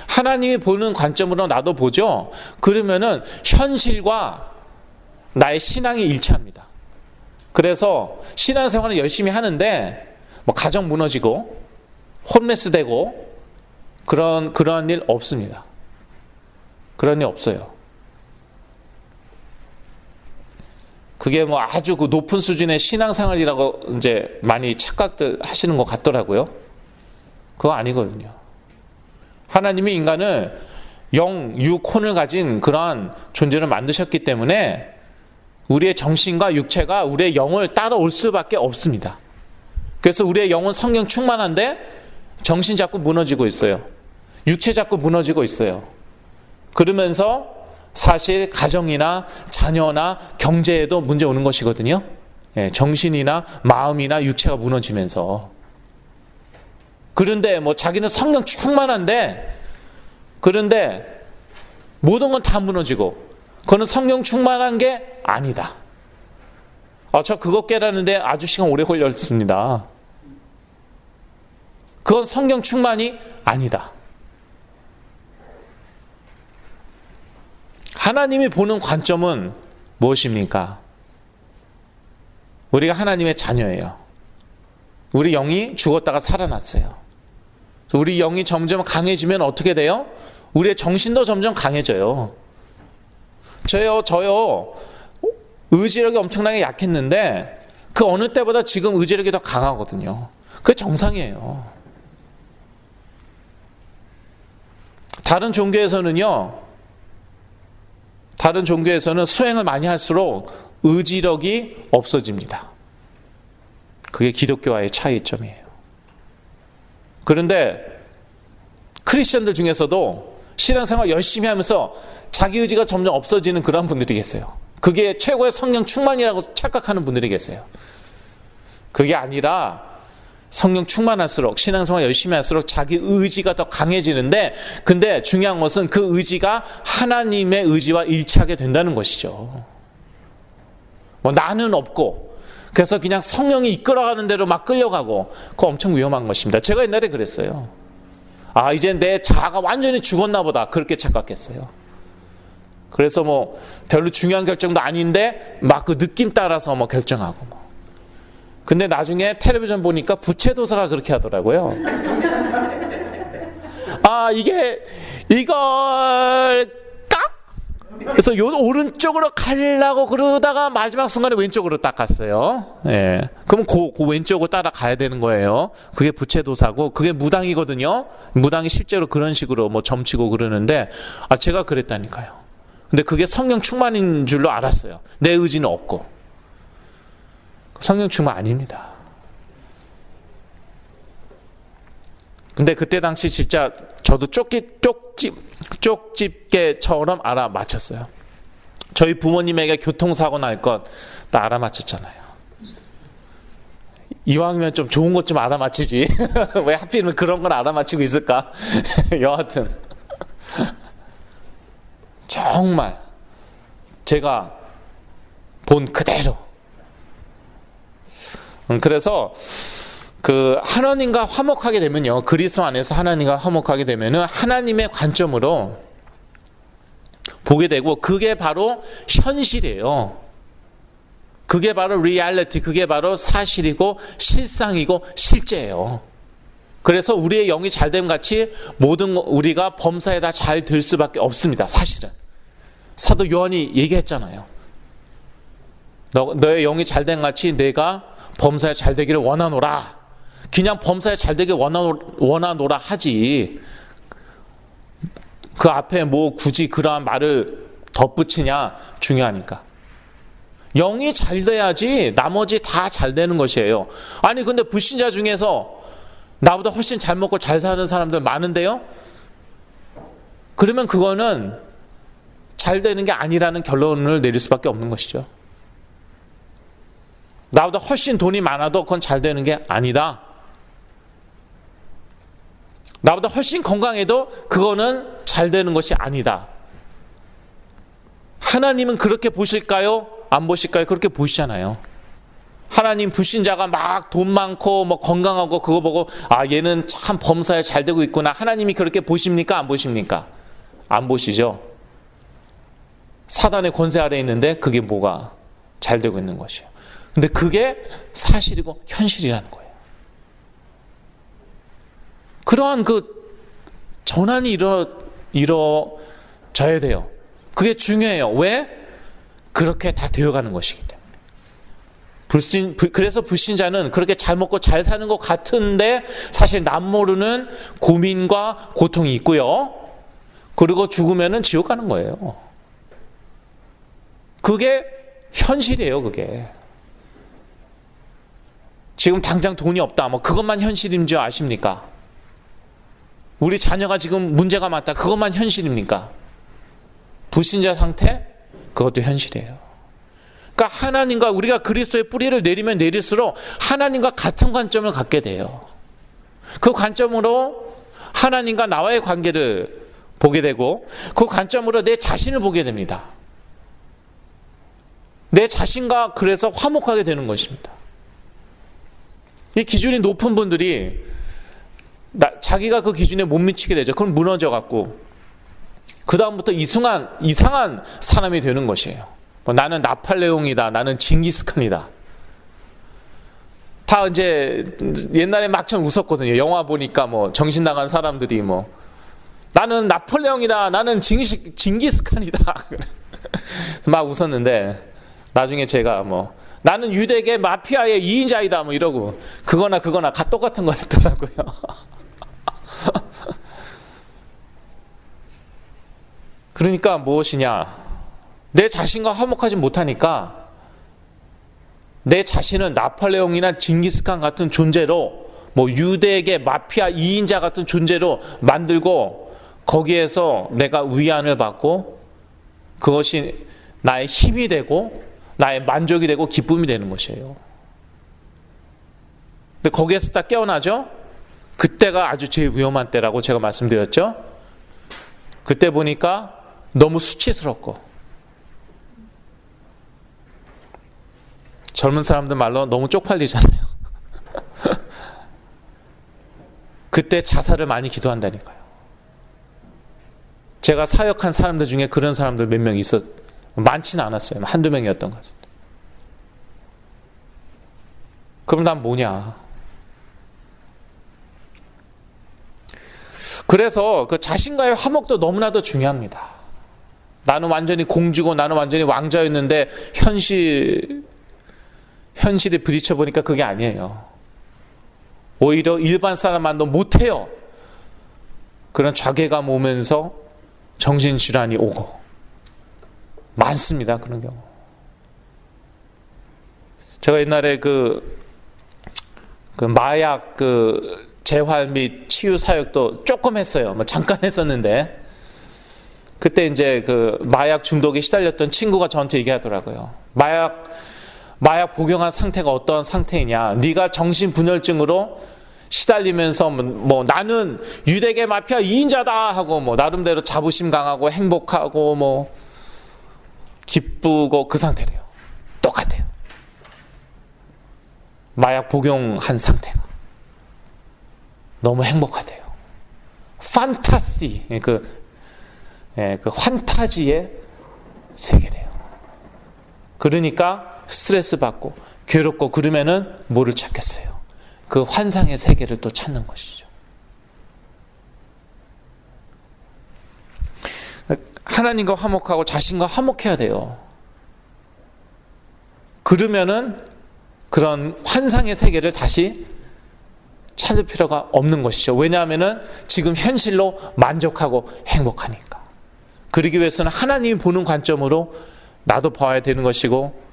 하나님이 보는 관점으로 나도 보죠. 그러면은 현실과 나의 신앙이 일치합니다. 그래서 신앙생활을 열심히 하는데 가정 무너지고 홈레스 되고 그런 일 없습니다. 그런 일 없어요. 그게 아주 높은 수준의 신앙생활이라고 이제 많이 착각들 하시는 것 같더라고요. 그거 아니거든요. 하나님이 인간을 영, 육, 혼을 가진 그러한 존재를 만드셨기 때문에 우리의 정신과 육체가 우리의 영을 따라올 수밖에 없습니다. 그래서 우리의 영은 성령 충만한데 정신 자꾸 무너지고 있어요. 육체 자꾸 무너지고 있어요. 그러면서 사실 가정이나 자녀나 경제에도 문제 오는 것이거든요. 정신이나 마음이나 육체가 무너지면서. 그런데 자기는 성령 충만한데 그런데 모든 건 다 무너지고 그거는 성령 충만한 게 아니다. 저 그거 깨라는데 아주 시간 오래 걸렸습니다. 그건 성령 충만이 아니다. 하나님이 보는 관점은 무엇입니까? 우리가 하나님의 자녀예요. 우리 영이 죽었다가 살아났어요. 우리 영이 점점 강해지면 어떻게 돼요? 우리의 정신도 점점 강해져요. 저요 의지력이 엄청나게 약했는데 그 어느 때보다 지금 의지력이 더 강하거든요. 그게 정상이에요. 다른 종교에서는 수행을 많이 할수록 의지력이 없어집니다. 그게 기독교와의 차이점이에요. 그런데 크리스천들 중에서도 신앙생활 열심히 하면서 자기 의지가 점점 없어지는 그런 분들이 계세요. 그게 최고의 성령 충만이라고 착각하는 분들이 계세요. 그게 아니라 성령 충만할수록 신앙생활 열심히 할수록 자기 의지가 더 강해지는데 근데 중요한 것은 그 의지가 하나님의 의지와 일치하게 된다는 것이죠. 나는 없고 그래서 그냥 성령이 이끌어가는 대로 막 끌려가고, 그거 엄청 위험한 것입니다. 제가 옛날에 그랬어요. 아, 이제 내 자아가 완전히 죽었나 보다, 그렇게 착각했어요. 그래서 뭐 별로 중요한 결정도 아닌데 막 그 느낌 따라서 뭐 결정하고 뭐. 근데 나중에 텔레비전 보니까 부채도사가 그렇게 하더라고요. 아, 이걸 그래서 요 오른쪽으로 가려고 그러다가 마지막 순간에 왼쪽으로 딱 갔어요. 예. 그럼 그 왼쪽으로 따라가야 되는 거예요. 그게 부채도사고, 그게 무당이거든요. 무당이 실제로 그런 식으로 뭐 점치고 그러는데, 아, 제가 그랬다니까요. 근데 그게 성령 충만인 줄로 알았어요. 내 의지는 없고. 성령 충만 아닙니다. 근데 그때 당시 진짜 저도 쪽집게처럼 알아맞혔어요. 저희 부모님에게 교통사고 날 것 다 알아맞혔잖아요. 이왕이면 좀 좋은 것 좀 알아맞히지. 왜 하필이면 그런 걸 알아맞히고 있을까? 여하튼 정말 제가 본 그대로. 그래서 그 하나님과 화목하게 되면요, 그리스도 안에서 하나님과 화목하게 되면은 하나님의 관점으로 보게 되고, 그게 바로 현실이에요. 그게 바로 리얼리티, 그게 바로 사실이고 실상이고 실제예요. 그래서 우리의 영이 잘됨 같이 모든 우리가 범사에 다 잘 될 수밖에 없습니다. 사실은 사도 요한이 얘기했잖아요. 너의 영이 잘됨 같이 내가 범사에 잘 되기를 원하노라. 그냥 범사에 잘 되길 원하노라 하지, 그 앞에 뭐 굳이 그러한 말을 덧붙이냐, 중요하니까. 영이 잘 돼야지 나머지 다 잘 되는 것이에요. 아니 근데 불신자 중에서 나보다 훨씬 잘 먹고 잘 사는 사람들 많은데요? 그러면 그거는 잘 되는 게 아니라는 결론을 내릴 수밖에 없는 것이죠. 나보다 훨씬 돈이 많아도 그건 잘 되는 게 아니다. 나보다 훨씬 건강해도 그거는 잘 되는 것이 아니다. 하나님은 그렇게 보실까요? 안 보실까요? 그렇게 보시잖아요. 하나님 불신자가 막 돈 많고 뭐 건강하고 그거 보고, 아, 얘는 참 범사에 잘 되고 있구나. 하나님이 그렇게 보십니까? 안 보십니까? 안 보시죠. 사단의 권세 아래에 있는데 그게 뭐가 잘 되고 있는 것이에요. 근데 그게 사실이고 현실이라는 거예요. 그러한 그 전환이 이루어져야 돼요. 그게 중요해요. 왜? 그렇게 다 되어가는 것이기 때문에. 그래서 불신자는 그렇게 잘 먹고 잘 사는 것 같은데 사실 남 모르는 고민과 고통이 있고요. 그리고 죽으면은 지옥 가는 거예요. 그게 현실이에요. 그게. 지금 당장 돈이 없다, 뭐 그것만 현실인 줄 아십니까? 우리 자녀가 지금 문제가 많다, 그것만 현실입니까? 불신자 상태? 그것도 현실이에요. 그러니까 하나님과 우리가 그리스도의 뿌리를 내리면 내릴수록 하나님과 같은 관점을 갖게 돼요. 그 관점으로 하나님과 나와의 관계를 보게 되고, 그 관점으로 내 자신을 보게 됩니다. 내 자신과 그래서 화목하게 되는 것입니다. 이 기준이 높은 분들이 자기가 그 기준에 못 미치게 되죠. 그건 무너져갖고 그 다음부터 이상한 사람이 되는 것이에요. 뭐 나는 나팔레옹이다, 나는 징기스칸이다. 다 이제 옛날에 막참 웃었거든요. 영화 보니까 뭐 정신 나간 사람들이 뭐 나는 나폴레옹이다, 나는 징기스칸이다 막 웃었는데, 나중에 제가 뭐 나는 유대계 마피아의 2인자이다 뭐 이러고 그거나 다 똑같은 거였더라고요. 그러니까 무엇이냐, 내 자신과 화목하지 못하니까 내 자신은 나폴레옹이나 징기스칸 같은 존재로, 뭐 유대계 마피아 2인자 같은 존재로 만들고 거기에서 내가 위안을 받고 그것이 나의 힘이 되고 나의 만족이 되고 기쁨이 되는 것이에요. 근데 거기에서 딱 깨어나죠? 그때가 아주 제일 위험한 때라고 제가 말씀드렸죠? 그때 보니까 너무 수치스럽고 젊은 사람들 말로 너무 쪽팔리잖아요. 그때 자살을 많이 기도한다니까요. 제가 사역한 사람들 중에 그런 사람들 몇 명 많지는 않았어요. 한두 명이었던 거죠. 그럼 난 뭐냐? 그래서 그 자신과의 화목도 너무나도 중요합니다. 나는 완전히 공주고 나는 완전히 왕자였는데 현실에 부딪혀보니까 그게 아니에요. 오히려 일반 사람만도 못해요. 그런 자괴감 오면서 정신질환이 오고 많습니다. 그런 경우. 제가 옛날에 그 마약 재활 및 치유 사역도 조금 했어요. 뭐 잠깐 했었는데 그때 이제 그 마약 중독에 시달렸던 친구가 저한테 얘기하더라고요. 마약 복용한 상태가 어떤 상태이냐. 네가 정신분열증으로 시달리면서 뭐 나는 유대계 마피아 2인자다 하고 뭐 나름대로 자부심 강하고 행복하고 뭐 기쁘고 그 상태래요. 똑같아요. 마약 복용한 상태가 너무 행복하대요. 판타시 그 환타지의 세계래요. 그러니까 스트레스 받고 괴롭고 그러면은 뭐를 찾겠어요? 그 환상의 세계를 또 찾는 것이죠. 하나님과 화목하고 자신과 화목해야 돼요. 그러면은 그런 환상의 세계를 다시 찾을 필요가 없는 것이죠. 왜냐하면은 지금 현실로 만족하고 행복하니까. 그러기 위해서는 하나님이 보는 관점으로 나도 봐야 되는 것이고,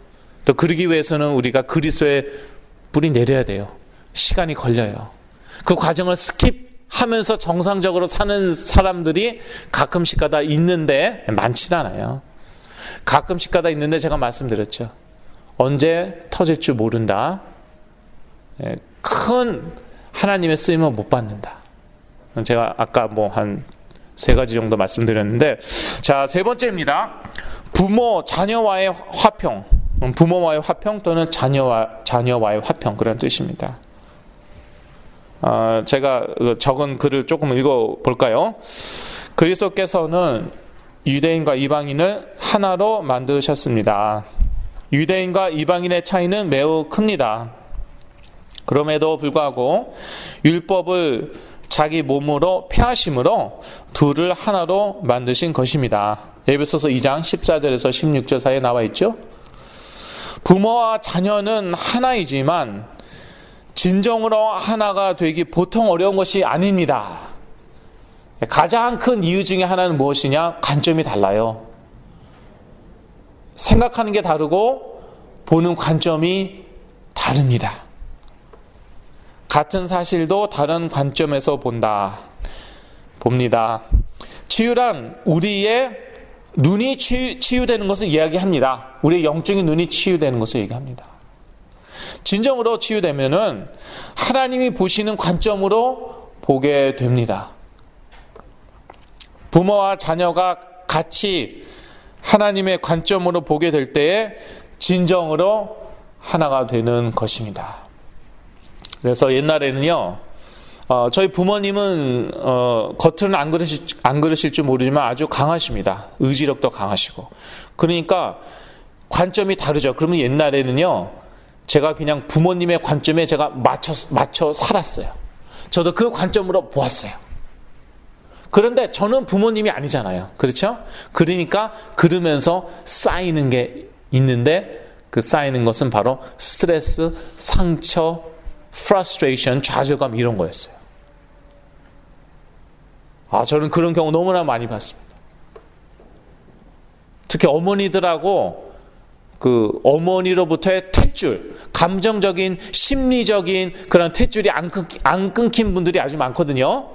또 그러기 위해서는 우리가 그리스도의 뿌리 내려야 돼요. 시간이 걸려요. 그 과정을 스킵하면서 정상적으로 사는 사람들이 가끔씩 가다 있는데 많지는 않아요. 가끔씩 가다 있는데 제가 말씀드렸죠. 언제 터질 줄 모른다. 큰 하나님의 쓰임을 못 받는다. 제가 아까 뭐 한 3가지 정도 말씀드렸는데, 자, 3번째입니다. 부모 자녀와의 화평. 부모와의 화평 또는 자녀와의 화평, 그런 뜻입니다. 제가 적은 글을 조금 읽어볼까요? 그리스도께서는 유대인과 이방인을 하나로 만드셨습니다. 유대인과 이방인의 차이는 매우 큽니다. 그럼에도 불구하고 율법을 자기 몸으로 폐하심으로 둘을 하나로 만드신 것입니다. 에베소서 2장 14절에서 16절 사이에 나와 있죠. 부모와 자녀는 하나이지만 진정으로 하나가 되기 보통 어려운 것이 아닙니다. 가장 큰 이유 중에 하나는 무엇이냐? 관점이 달라요. 생각하는 게 다르고 보는 관점이 다릅니다. 같은 사실도 다른 관점에서 봅니다. 치유란 우리의 눈이 치유되는 것을 이야기합니다. 우리의 영적인 눈이 치유되는 것을 얘기합니다. 진정으로 치유되면은 하나님이 보시는 관점으로 보게 됩니다. 부모와 자녀가 같이 하나님의 관점으로 보게 될 때에 진정으로 하나가 되는 것입니다. 그래서 옛날에는요, 저희 부모님은 겉으로는 안 그러실 줄 모르지만 아주 강하십니다. 의지력도 강하시고. 그러니까 관점이 다르죠. 그러면 옛날에는요, 제가 그냥 부모님의 관점에 제가 맞춰 살았어요. 저도 그 관점으로 보았어요. 그런데 저는 부모님이 아니잖아요. 그렇죠? 그러니까 그러면서 쌓이는 게 있는데, 그 쌓이는 것은 바로 스트레스, 상처, frustration, 좌절감 이런 거였어요. 저는 그런 경우 너무나 많이 봤습니다. 특히 어머니들하고 그 어머니로부터의 탯줄, 감정적인, 심리적인 그런 탯줄이 안 끊긴 분들이 아주 많거든요.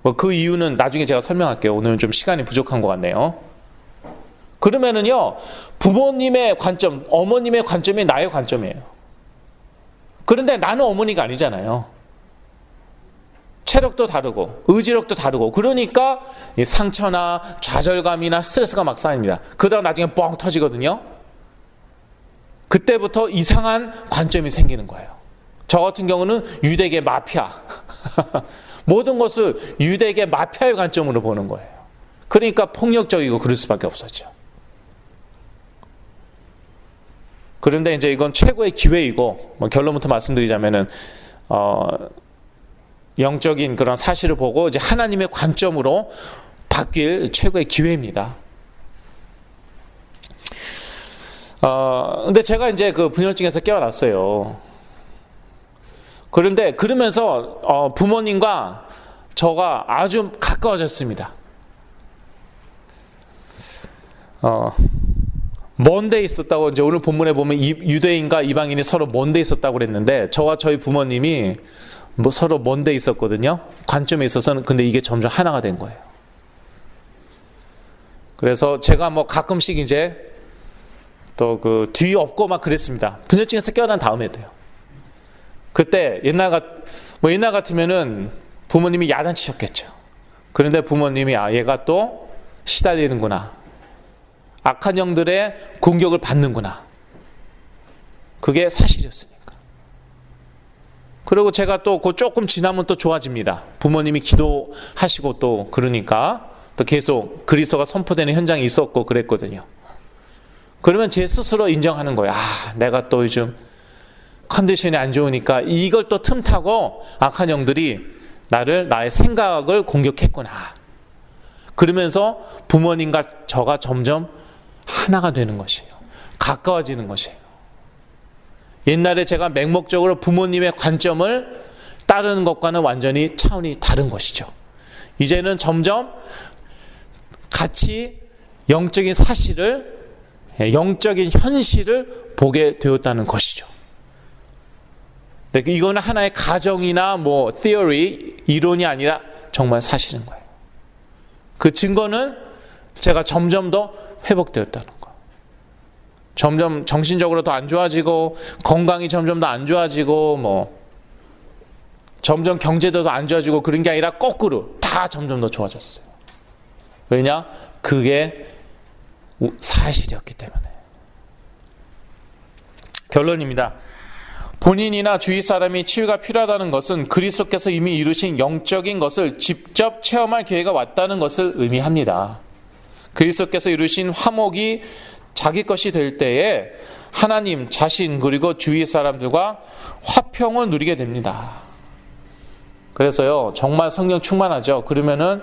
뭐 그 이유는 나중에 제가 설명할게요. 오늘은 좀 시간이 부족한 것 같네요. 그러면은요, 부모님의 관점, 어머님의 관점이 나의 관점이에요. 그런데 나는 어머니가 아니잖아요. 체력도 다르고 의지력도 다르고, 그러니까 상처나 좌절감이나 스트레스가 막 쌓입니다. 그러다가 나중에 뻥 터지거든요. 그때부터 이상한 관점이 생기는 거예요. 저 같은 경우는 유대계 마피아. 모든 것을 유대계 마피아의 관점으로 보는 거예요. 그러니까 폭력적이고 그럴 수밖에 없었죠. 그런데 이제 이건 최고의 기회이고, 결론부터 말씀드리자면은, 영적인 그런 사실을 보고 이제 하나님의 관점으로 바뀔 최고의 기회입니다. 근데 제가 이제 그 분열증에서 깨어났어요. 그런데 그러면서 부모님과 저가 아주 가까워졌습니다. 먼 데 있었다고, 이제 오늘 본문에 보면 유대인과 이방인이 서로 먼 데 있었다고 그랬는데, 저와 저희 부모님이 서로 먼 데 있었거든요. 관점에 있어서는. 근데 이게 점점 하나가 된 거예요. 그래서 제가 가끔씩 이제 또 그 뒤 없고 막 그랬습니다. 분열증에서 깨어난 다음에도요. 그때 옛날 같으면은 부모님이 야단치셨겠죠. 그런데 부모님이 얘가 또 시달리는구나, 악한 영들의 공격을 받는구나, 그게 사실이었으니까. 그리고 제가 또 조금 지나면 또 좋아집니다. 부모님이 기도하시고 또 그러니까 또 계속 그리스도가 선포되는 현장이 있었고 그랬거든요. 그러면 제 스스로 인정하는 거예요. 내가 또 요즘 컨디션이 안 좋으니까 이걸 또 틈타고 악한 영들이 나의 생각을 공격했구나. 그러면서 부모님과 저가 점점 하나가 되는 것이에요. 가까워지는 것이에요. 옛날에 제가 맹목적으로 부모님의 관점을 따르는 것과는 완전히 차원이 다른 것이죠. 이제는 점점 같이 영적인 사실을, 영적인 현실을 보게 되었다는 것이죠. 이거는 하나의 가정이나 theory, 이론이 아니라 정말 사실인 거예요. 그 증거는 제가 점점 더 회복되었다는 거. 점점 정신적으로 더 안 좋아지고, 건강이 점점 더 안 좋아지고, 점점 경제도 더 안 좋아지고, 그런 게 아니라 거꾸로 다 점점 더 좋아졌어요. 왜냐? 그게 사실이었기 때문에. 결론입니다. 본인이나 주위 사람이 치유가 필요하다는 것은 그리스도께서 이미 이루신 영적인 것을 직접 체험할 기회가 왔다는 것을 의미합니다. 그리스도께서 이루신 화목이 자기 것이 될 때에 하나님, 자신, 그리고 주위 사람들과 화평을 누리게 됩니다. 그래서요, 정말 성령 충만하죠. 그러면은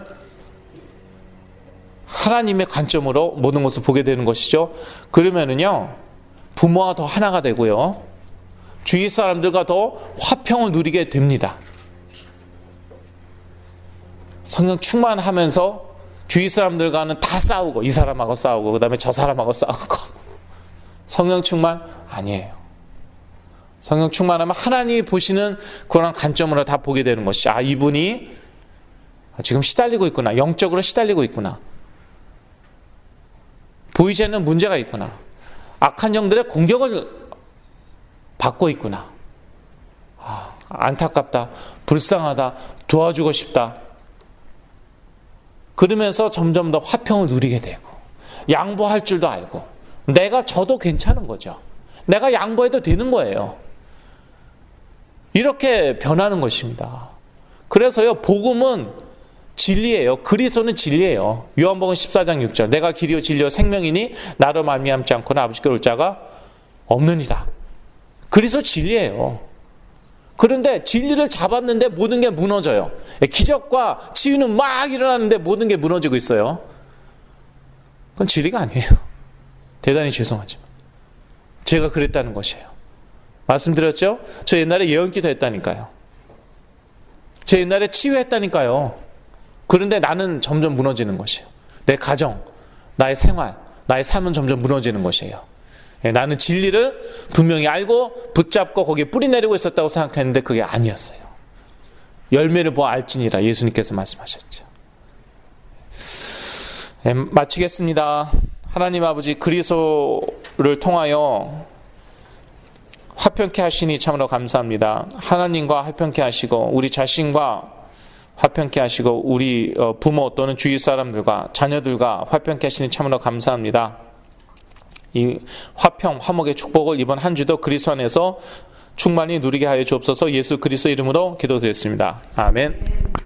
하나님의 관점으로 모든 것을 보게 되는 것이죠. 그러면은요, 부모와 더 하나가 되고요, 주위 사람들과 더 화평을 누리게 됩니다. 성령 충만하면서 주위 사람들과는 다 싸우고, 이 사람하고 싸우고, 그 다음에 저 사람하고 싸우고. 성령 충만 아니에요. 성령 충만하면 하나님이 보시는 그런 관점으로 다 보게 되는 것이, 이분이 지금 시달리고 있구나, 영적으로 시달리고 있구나, 보이지 않는 문제가 있구나, 악한 영들의 공격을 받고 있구나, 안타깝다, 불쌍하다, 도와주고 싶다. 그러면서 점점 더 화평을 누리게 되고, 양보할 줄도 알고, 내가 져도 괜찮은 거죠. 내가 양보해도 되는 거예요. 이렇게 변하는 것입니다. 그래서요, 복음은 진리예요. 그리스도는 진리예요. 요한복음 14장 6절, 내가 길이요 진리요 생명이니 나로 말미암지 않고는 아버지께 올 자가 없느니라. 그리스도 진리예요. 그런데 진리를 잡았는데 모든 게 무너져요. 기적과 치유는 막 일어나는데 모든 게 무너지고 있어요. 그건 진리가 아니에요. 대단히 죄송하지만 제가 그랬다는 것이에요. 말씀드렸죠? 저 옛날에 예언기도 했다니까요. 제 옛날에 치유했다니까요. 그런데 나는 점점 무너지는 것이에요. 내 가정, 나의 생활, 나의 삶은 점점 무너지는 것이에요. 나는 진리를 분명히 알고 붙잡고 거기에 뿌리 내리고 있었다고 생각했는데 그게 아니었어요. 열매를 보아 알지니라, 예수님께서 말씀하셨죠. 마치겠습니다. 하나님 아버지, 그리스도를 통하여 화평케 하시니 참으로 감사합니다. 하나님과 화평케 하시고, 우리 자신과 화평케 하시고, 우리 부모 또는 주위 사람들과 자녀들과 화평케 하시니 참으로 감사합니다. 이 화평, 화목의 축복을 이번 한 주도 그리스도 안에서 충만히 누리게 하여 주옵소서. 예수 그리스도 이름으로 기도드렸습니다. 아멘.